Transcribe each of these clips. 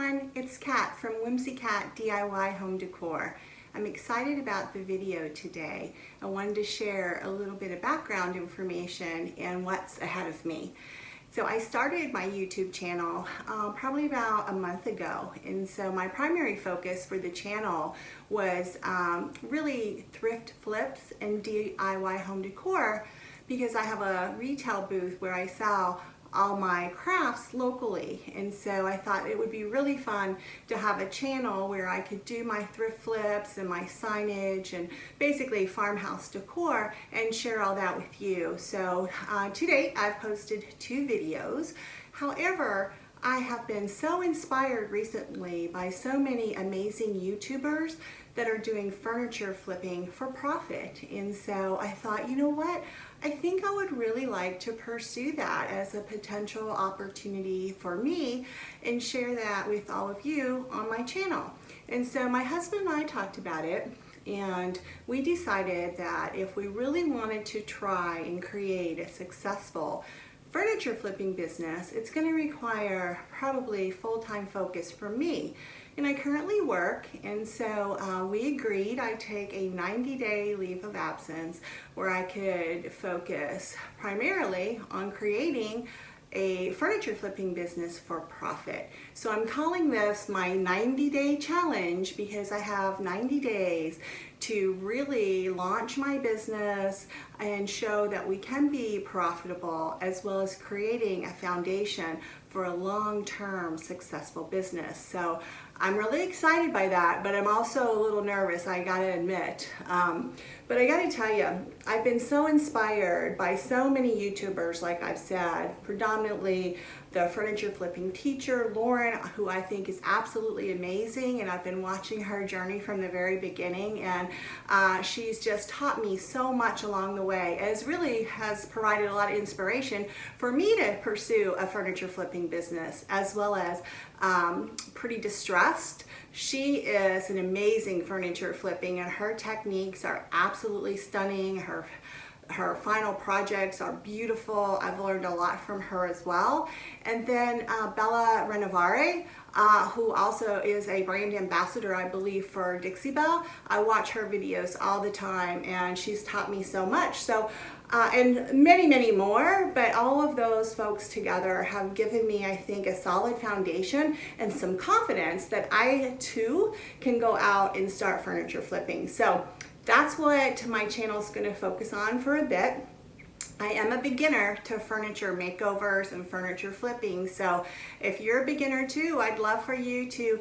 everyone, it's Kat from Whimsy Cat DIY Home Decor. I'm excited about the video today. I wanted to share a little bit of background information and what's ahead of me. So I started my YouTube channel probably about a month ago, and so my primary focus for the channel was really thrift flips and DIY home decor, because I have a retail booth where I sell all my crafts locally, and so I thought it would be really fun to have a channel where I could do my thrift flips and my signage and basically farmhouse decor and share all that with you. So to date I've posted 2 videos. However, I have been so inspired recently by so many amazing YouTubers that are doing furniture flipping for profit. And so I thought, you know what? I think I would really like to pursue that as a potential opportunity for me and share that with all of you on my channel. And so my husband and I talked about it, and we decided that if we really wanted to try and create a successful furniture flipping business, it's going to require probably full-time focus for me. And I currently work, and so we agreed I'd take a 90-day leave of absence where I could focus primarily on creating a furniture flipping business for profit. So I'm calling this my 90-day challenge because I have 90 days to really launch my business and show that we can be profitable, as well as creating a foundation for a long-term successful business. So I'm really excited by that, but I'm also a little nervous, I gotta admit. But I gotta tell you, I've been so inspired by so many YouTubers, like I've said, predominantly the furniture flipping teacher, Lauren, who I think is absolutely amazing, and I've been watching her journey from the very beginning, and she's just taught me so much along the way, as really has provided a lot of inspiration for me to pursue a furniture flipping business, as well as Pretty Distressed. She is an amazing furniture flipping, and her techniques are absolutely stunning. Her final projects are beautiful. I've learned a lot from her as well. And then Bella Renovare, who also is a brand ambassador, I believe, for Dixie Belle. I watch her videos all the time, and she's taught me so much. So, and many, many more, but all of those folks together have given me, I think, a solid foundation and some confidence that I too can go out and start furniture flipping. So that's what my channel is going to focus on for a bit. I am a beginner to furniture makeovers and furniture flipping, so if you're a beginner too, I'd love for you to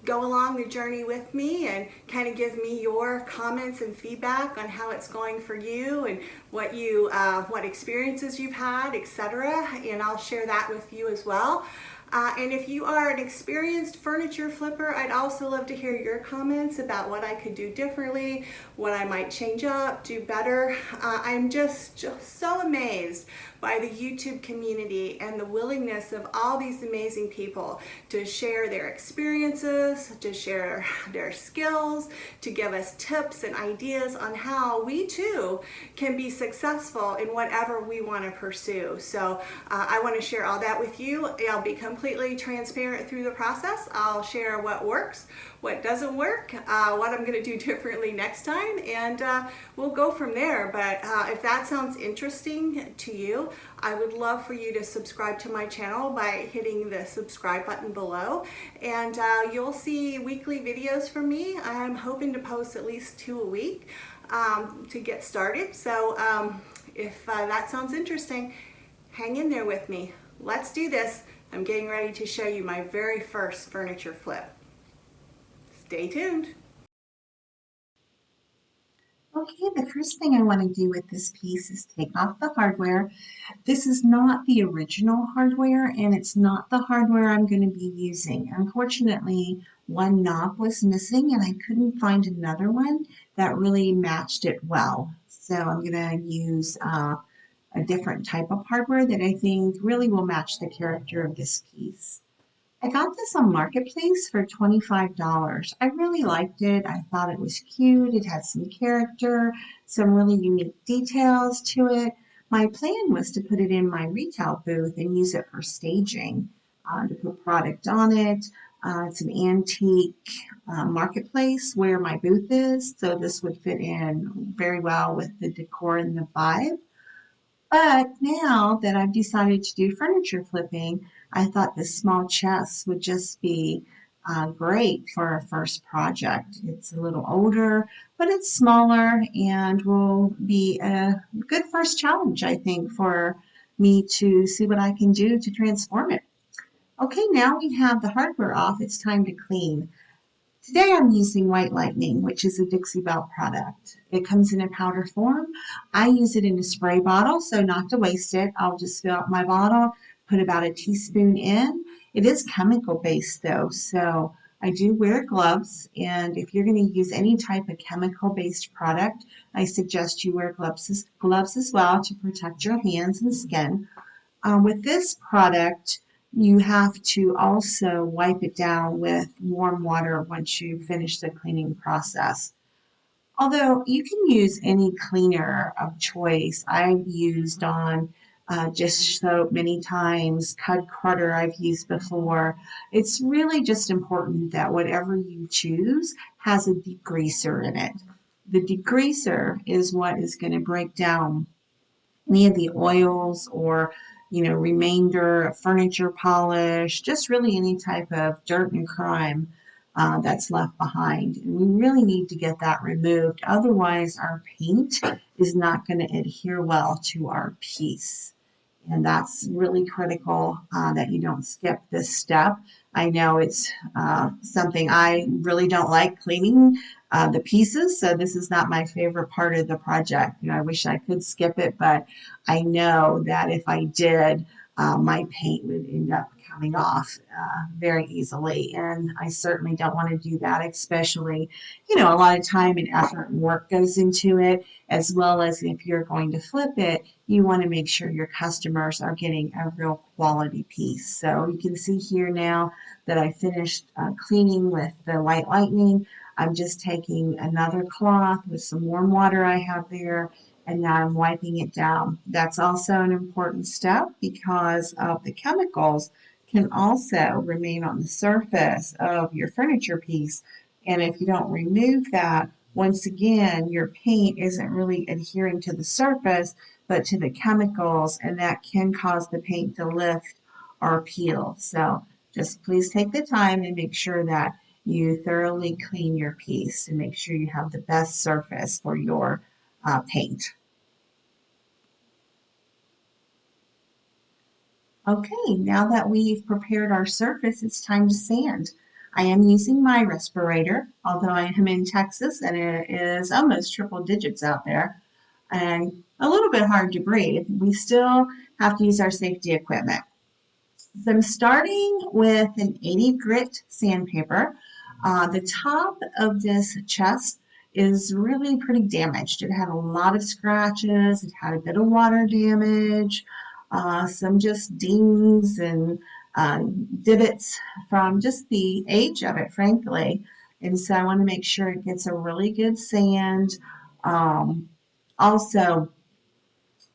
go along the journey with me and kind of give me your comments and feedback on how it's going for you and what experiences you've had, etc. And I'll share that with you as well. And if you are an experienced furniture flipper, I'd also love to hear your comments about what I could do differently, what I might change up, do better. I'm just so amazed by the YouTube community and the willingness of all these amazing people to share their experiences, to share their skills, to give us tips and ideas on how we too can be successful in whatever we want to pursue. So I want to share all that with you. I'll be completely transparent through the process. I'll share what works, what doesn't work, what I'm going to do differently next time, and we'll go from there. But if that sounds interesting to you, I would love for you to subscribe to my channel by hitting the subscribe button below, and you'll see weekly videos from me. I'm hoping to post at least 2 a week to get started. So if that sounds interesting, hang in there with me. Let's do this. I'm getting ready to show you my very first furniture flip. Stay tuned. Okay, the first thing I want to do with this piece is take off the hardware. This is not the original hardware, and it's not the hardware I'm going to be using. Unfortunately, one knob was missing, and I couldn't find another one that really matched it well. So I'm going to use a different type of hardware that I think really will match the character of this piece. I got this on Marketplace for $25. I really liked it. I thought it was cute. It had some character, some really unique details to it. My plan was to put it in my retail booth and use it for staging, to put product on it. It's an antique marketplace where my booth is, so this would fit in very well with the decor and the vibe. But now that I've decided to do furniture flipping, I thought this small chest would just be great for a first project. It's a little older, but it's smaller and will be a good first challenge, I think, for me to see what I can do to transform it. Okay, now we have the hardware off. It's time to clean. Today I'm using White Lightning, which is a Dixie Belle product. It comes in a powder form. I use it in a spray bottle, so not to waste it, I'll just fill up my bottle, put about a teaspoon in. It is chemical based though, so I do wear gloves, and if you're going to use any type of chemical based product, I suggest you wear gloves as well to protect your hands and skin. With this product, you have to also wipe it down with warm water once you finish the cleaning process. Although you can use any cleaner of choice. I've used on dish soap many times, Cud Carter I've used before. It's really just important that whatever you choose has a degreaser in it. The degreaser is what is going to break down any of the oils or remainder of furniture polish, just really any type of dirt and crime that's left behind. And we really need to get that removed. Otherwise, our paint is not going to adhere well to our piece. And that's really critical that you don't skip this step. I know it's something I really don't like cleaning the pieces, so this is not my favorite part of the project. I wish I could skip it, but I know that if I did, my paint would end up coming off very easily, and I certainly don't want to do that, especially, a lot of time and effort and work goes into it, as well as if you're going to flip it, you want to make sure your customers are getting a real quality piece. So you can see here now that I finished cleaning with the White Lightning. I'm just taking another cloth with some warm water I have there, and now I'm wiping it down. That's also an important step because of the chemicals can also remain on the surface of your furniture piece. And if you don't remove that, once again, your paint isn't really adhering to the surface, but to the chemicals, and that can cause the paint to lift or peel. So just please take the time and make sure that you thoroughly clean your piece to make sure you have the best surface for your paint. Okay, now that we've prepared our surface, it's time to sand. I am using my respirator, although I am in Texas and it is almost triple digits out there and a little bit hard to breathe. We still have to use our safety equipment. So I'm starting with an 80 grit sandpaper. The top of this chest is really pretty damaged. It had a lot of scratches, it had a bit of water damage, some just dings and divots from just the age of it, frankly. And so I want to make sure it gets a really good sand. Um, Also,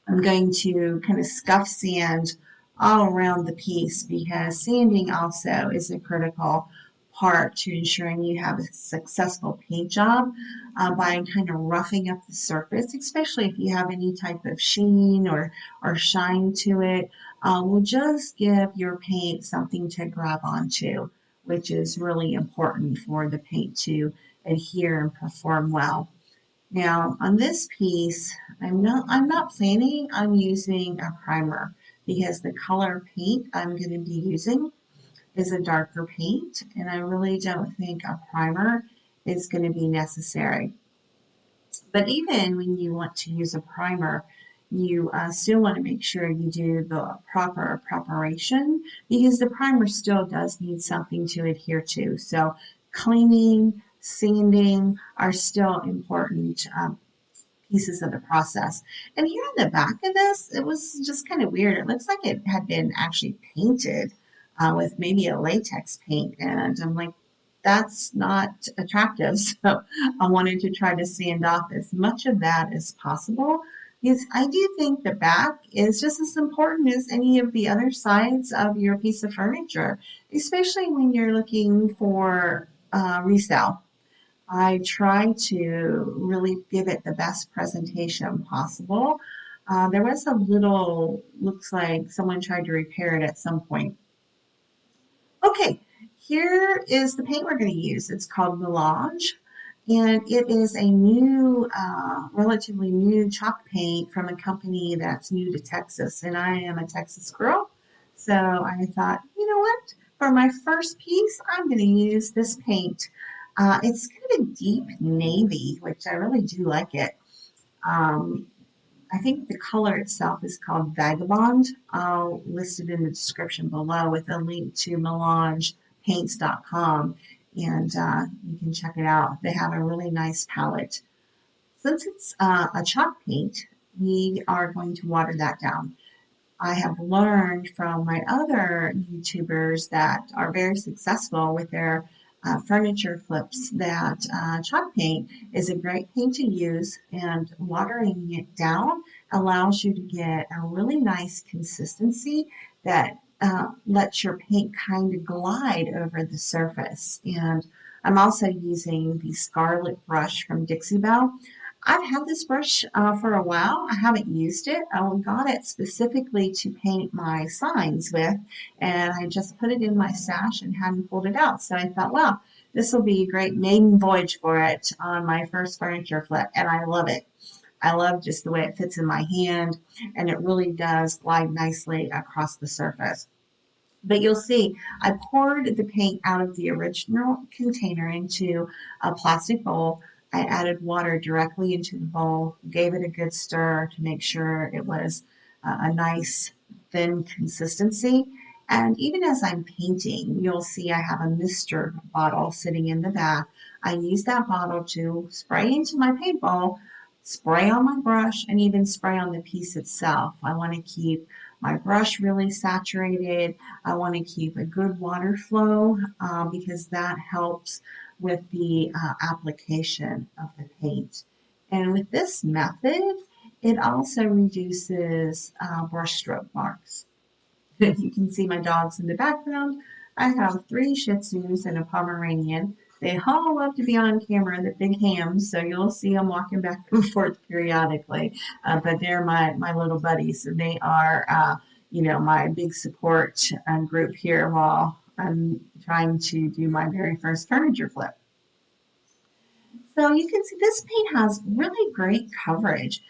I'm going to kind of scuff sand all around the piece because sanding also is a critical part to ensuring you have a successful paint job by kind of roughing up the surface, especially if you have any type of sheen or shine to it, will just give your paint something to grab onto, which is really important for the paint to adhere and perform well. Now on this piece, I'm not planning on using a primer because the color paint I'm going to be using is a darker paint and I really don't think a primer is going to be necessary. But even when you want to use a primer, you still want to make sure you do the proper preparation because the primer still does need something to adhere to. So cleaning, sanding are still important pieces of the process. And here on the back of this, it was just kind of weird. It looks like it had been actually painted with maybe a latex paint. And I'm like, that's not attractive. So I wanted to try to sand off as much of that as possible Because I do think the back is just as important as any of the other sides of your piece of furniture, especially when you're looking for resale. I try to really give it the best presentation possible. There was a little, looks like someone tried to repair it at some point. Okay, here is the paint we're going to use. It's called Melange, and it is a new, relatively new chalk paint from a company that's new to Texas, and I am a Texas girl. So I thought, you know what? For my first piece, I'm going to use this paint. It's kind of a deep navy, which I really do like it. Um, I think the color itself is called Vagabond. I'll list it in the description below with a link to melangepaints.com, and you can check it out. They have a really nice palette. Since it's a chalk paint, we are going to water that down. I have learned from my other YouTubers that are very successful with their furniture flips that chalk paint is a great paint to use, and watering it down allows you to get a really nice consistency that lets your paint kind of glide over the surface. And I'm also using the Scarlet brush from Dixie Belle. I've had this brush for a while. I haven't used it. I got it specifically to paint my signs with, and I just put it in my stash and hadn't pulled it out. So I thought, wow, this will be a great maiden voyage for it on my first furniture flip, and I love it. I love just the way it fits in my hand, and it really does glide nicely across the surface. But you'll see, I poured the paint out of the original container into a plastic bowl. I added water directly into the bowl, gave it a good stir to make sure it was a nice thin consistency. And even as I'm painting, you'll see I have a mister bottle sitting in the back. I use that bottle to spray into my paint bowl, spray on my brush, and even spray on the piece itself. I want to keep my brush really saturated. I want to keep a good water flow because that helps with the application of the paint. And with this method, it also reduces brush stroke marks. You can see my dogs in the background. I have three Shih Tzus and a Pomeranian. They all love to be on camera, the big hams, so you'll see them walking back and forth periodically. But they're my little buddies, and they are, my big support group here while I'm trying to do my very first furniture flip. So you can see this paint has really great coverage.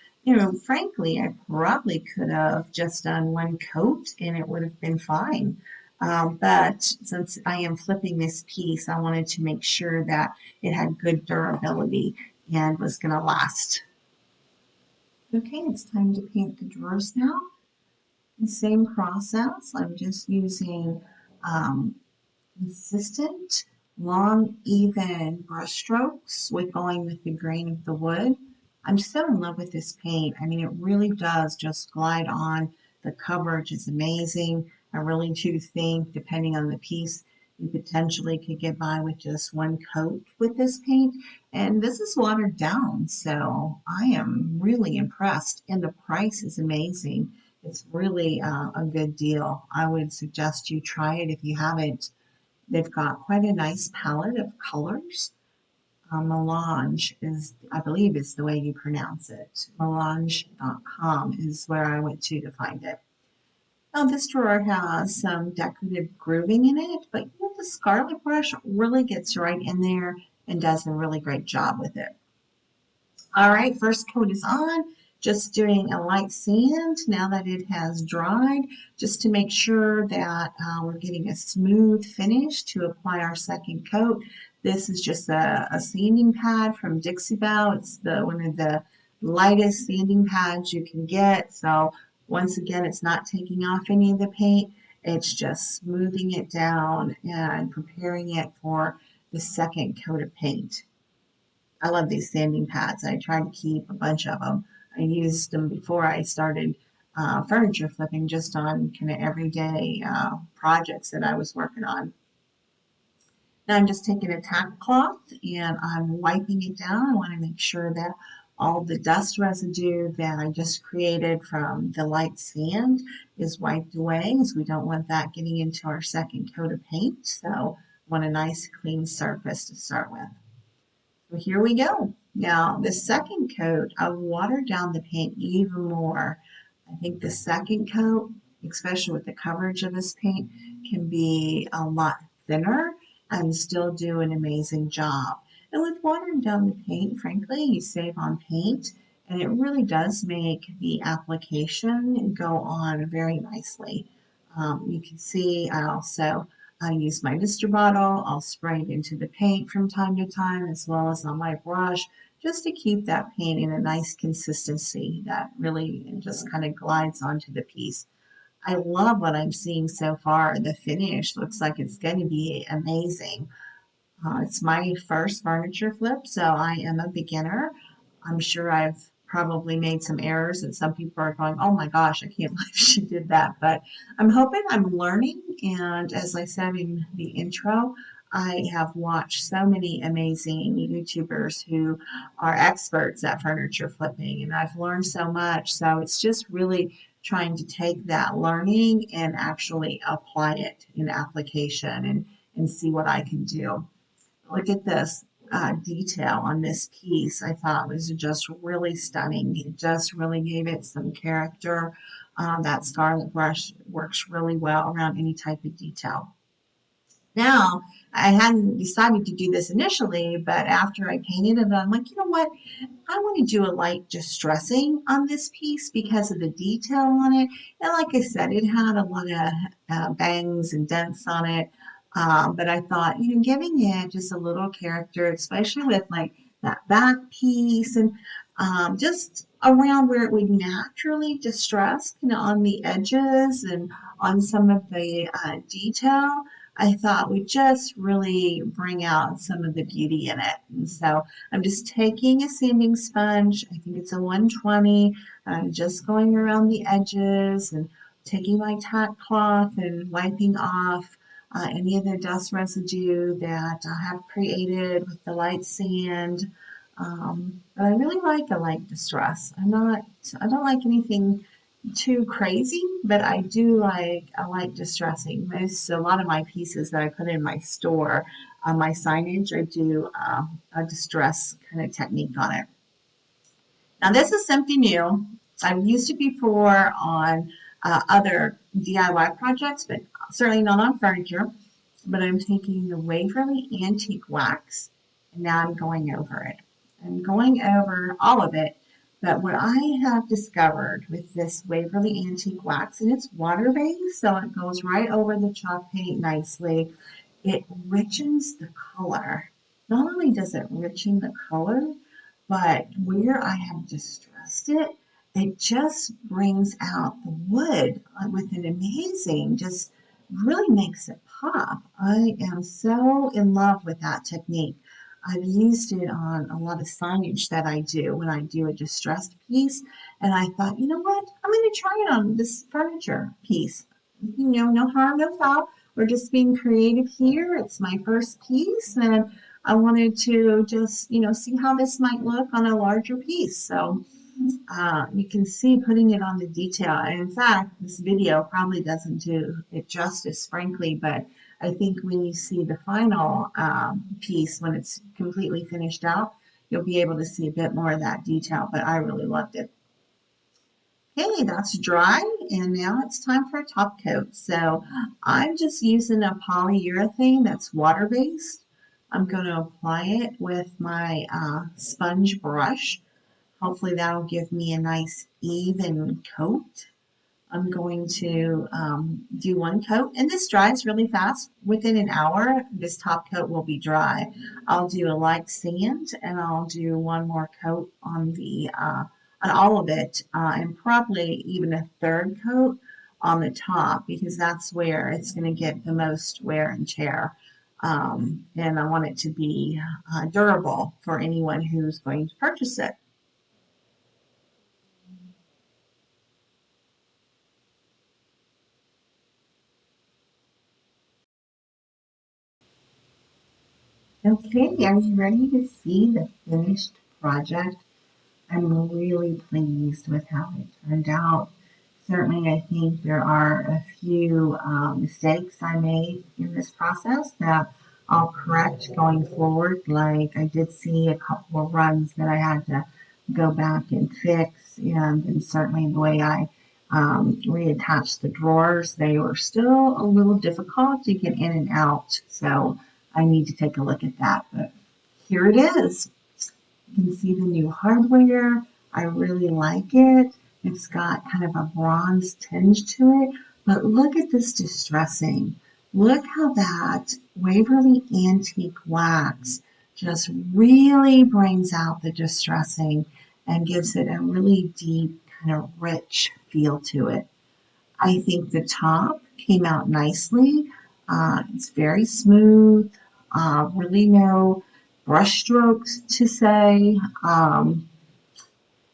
Frankly, I probably could have just done one coat and it would have been fine. But since I am flipping this piece, I wanted to make sure that it had good durability and was going to last. Okay, it's time to paint the drawers now. The same process. I'm just using consistent, long, even brush strokes with going with the grain of the wood. I'm so in love with this paint. I mean, it really does just glide on. The coverage is amazing. I really do think, depending on the piece, you potentially could get by with just one coat with this paint. And this is watered down, so I am really impressed. And the price is amazing. It's really a good deal. I would suggest you try it if you haven't. They've got quite a nice palette of colors. Melange is, I believe, is the way you pronounce it. Melange.com is where I went to find it. Now, this drawer has some decorative grooving in it, but the Scarlet brush really gets right in there and does a really great job with it. All right, first coat is on. Just doing a light sand now that it has dried, just to make sure that we're getting a smooth finish to apply our second coat. This is just a sanding pad from Dixie Belle. It's one of the lightest sanding pads you can get. So once again, it's not taking off any of the paint. It's just smoothing it down and preparing it for the second coat of paint. I love these sanding pads. I try to keep a bunch of them. I used them before I started furniture flipping just on kind of everyday projects that I was working on. Now I'm just taking a tack cloth and I'm wiping it down. I want to make sure that All the dust residue that I just created from the light sand is wiped away, as we don't want that getting into our second coat of paint. So I want a nice clean surface to start with. So here we go. Now the second coat, I watered down the paint even more. I think the second coat, especially with the coverage of this paint, can be a lot thinner and still do an amazing job. And with watering down the paint, frankly, you save on paint, and it really does make the application go on very nicely. You can see I also use my Mr. bottle. I'll spray it into the paint from time to time, as well as on my brush, just to keep that paint in a nice consistency that really just kind of glides onto the piece. I love what I'm seeing so far. The finish looks like it's going to be amazing. It's my first furniture flip, so I am a beginner. I'm sure I've probably made some errors, and some people are going, oh my gosh, I can't believe she did that. But I'm hoping I'm learning. And as I said in the intro, I have watched so many amazing YouTubers who are experts at furniture flipping, and I've learned so much. So it's just really trying to take that learning and actually apply it in application and see what I can do. Look at this detail on this piece. I thought was just really stunning. It just really gave it some character. That scarlet brush works really well around any type of detail. Now, I hadn't decided to do this initially, but after I painted it, I'm like, you know what? I want to do a light distressing on this piece because of the detail on it. And like I said, it had a lot of bangs and dents on it. But I thought, giving it just a little character, especially with like that back piece and just around where it would naturally distress, on the edges and on some of the detail. I thought would just really bring out some of the beauty in it. And so I'm just taking a sanding sponge. I think it's a 120. I'm just going around the edges and taking my tack cloth and wiping off any of the dust residue that I have created with the light sand. But I really like a light distress. I don't like anything too crazy, but I do like I like distressing. A lot of my pieces that I put in my store, my signage, I do a distress kind of technique on it. Now this is something new. I've used it before on other DIY projects, but certainly not on furniture. But I'm taking the Waverly Antique Wax, and now I'm going over it. I'm going over all of it, but what I have discovered with this Waverly Antique Wax, and it's water-based, so it goes right over the chalk paint nicely. It richens the color. Not only does it richen the color, but where I have distressed it, it just brings out the wood with an amazing, just really makes it pop. I am so in love with that technique. I've used it on a lot of signage that I do when I do a distressed piece, and I thought, you know what, I'm going to try it on this furniture piece. No harm, no foul. We're just being creative here. It's my first piece, and I wanted to just, see how this might look on a larger piece. So you can see putting it on the detail. And in fact, this video probably doesn't do it justice, frankly, but I think when you see the final piece, when it's completely finished out, you'll be able to see a bit more of that detail, but I really loved it. Okay, that's dry, and now it's time for a top coat. So I'm just using a polyurethane that's water-based. I'm going to apply it with my sponge brush. Hopefully that'll give me a nice even coat. I'm going to do one coat, and this dries really fast. Within an hour, this top coat will be dry. I'll do a light sand, and I'll do one more coat on all of it, and probably even a third coat on the top because that's where it's going to get the most wear and tear. And I want it to be durable for anyone who's going to purchase it. Okay, are you ready to see the finished project? I I'm really pleased with how it turned out. Certainly, I think there are a few mistakes I made in this process that I'll correct going forward. Like I did see a couple of runs that I had to go back and fix, and certainly the way I reattached the drawers, they were still a little difficult to get in and out. So I need to take a look at that. But here it is. You can see the new hardware. I really like it. It's got kind of a bronze tinge to it, but look at this distressing. Look how that Waverly Antique wax just really brings out the distressing and gives it a really deep, kind of rich feel to it. I think the top came out nicely. It's very smooth, really no brush strokes to say.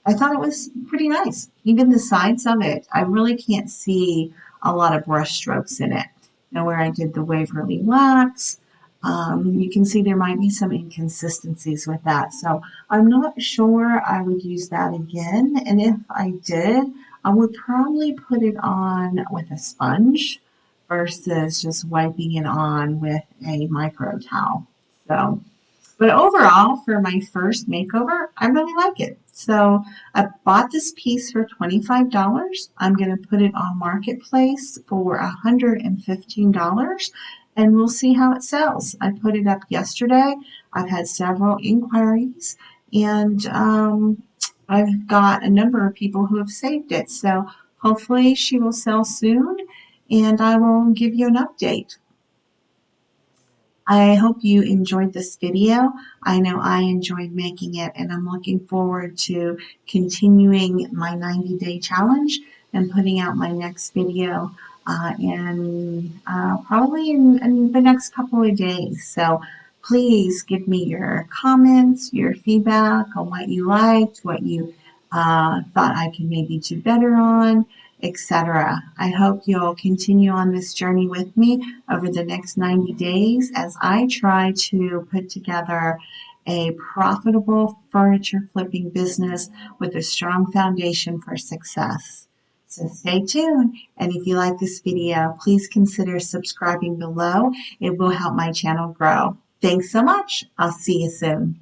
I thought it was pretty nice. Even the sides of it, I really can't see a lot of brush strokes in it. Now, where I did the Waverly wax, you can see there might be some inconsistencies with that. So I'm not sure I would use that again. And if I did, I would probably put it on with a sponge versus just wiping it on with a micro towel. So but overall, for my first makeover, I really like it. So I bought this piece for $25. I'm going to put it on Marketplace for $115 and we'll see how it sells. I put it up yesterday. I've had several inquiries and I've got a number of people who have saved it. So hopefully she will sell soon and I will give you an update. I hope you enjoyed this video. I know I enjoyed making it and I'm looking forward to continuing my 90-day challenge and putting out my next video probably in the next couple of days. So please give me your comments, your feedback on what you liked, what you thought I could maybe do better on, etc. I hope you'll continue on this journey with me over the next 90 days as I try to put together a profitable furniture flipping business with a strong foundation for success. So stay tuned, and if you like this video, please consider subscribing below. It will help my channel grow. Thanks so much. I'll see you soon.